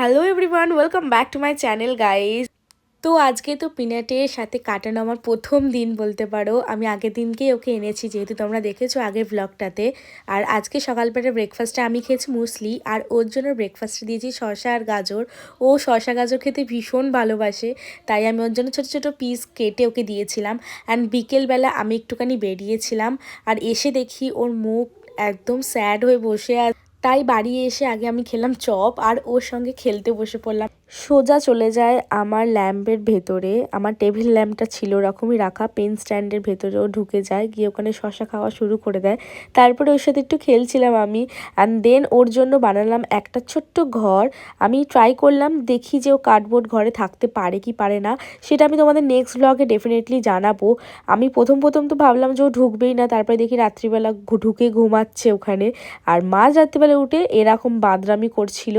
Hello everyone, welcome back to my channel guys. তো আজকে তো পিনাটের সাথে কাটানো আমার প্রথম দিন বলতে পারো। আমি আগের দিনকেই ওকে এনেছি, যেহেতু তোমরা দেখেছো আগের ব্লগটাতে। আর আজকে সকালবেলা ব্রেকফাস্টে আমি খেয়েছি মুসলি, আর ওর জন্য ব্রেকফাস্টে দিয়েছি শসা আর গাজর। ও শসা গাজর খেতে ভীষণ ভালোবাসে, তাই আমি ওর জন্য ছোটো ছোটো পিস কেটে ওকে দিয়েছিলাম। অ্যান্ড বিকেলবেলা আমি একটুখানি বেরিয়েছিলাম, আর এসে দেখি ওর মুখ একদম স্যাড হয়ে বসে আছে। তাই বাড়ি এসে আগে আমি খেলাম চপ, আর ওর সঙ্গে খেলতে বসে পড়লাম। সোজা চলে যায় আমার ল্যাম্পের ভেতরে, আমার টেবিল ল্যাম্পটা ছিল ওরকমই রাখা, পেন স্ট্যান্ডের ভেতরেও ঢুকে যায়, গিয়ে ওখানে শশা খাওয়া শুরু করে দেয়। তারপরে ওর সাথে একটু খেলছিলাম আমি, অ্যান্ড দেন ওর জন্য বানালাম একটা ছোট্ট ঘর। আমি ট্রাই করলাম, দেখি যে ও কার্ডবোর্ড ঘরে থাকতে পারে কি পারে না, সেটা আমি তোমাদের নেক্সট ব্লগে ডেফিনেটলি জানাবো। আমি প্রথম প্রথম তো ভাবলাম যে ও ঢুকবেই না, তারপরে দেখি রাত্রিবেলা ঢুকে ঘুমাচ্ছে ওখানে। আর মাঝ রাত্রিবেলা উঠে এরকম বাদরামি করছিল।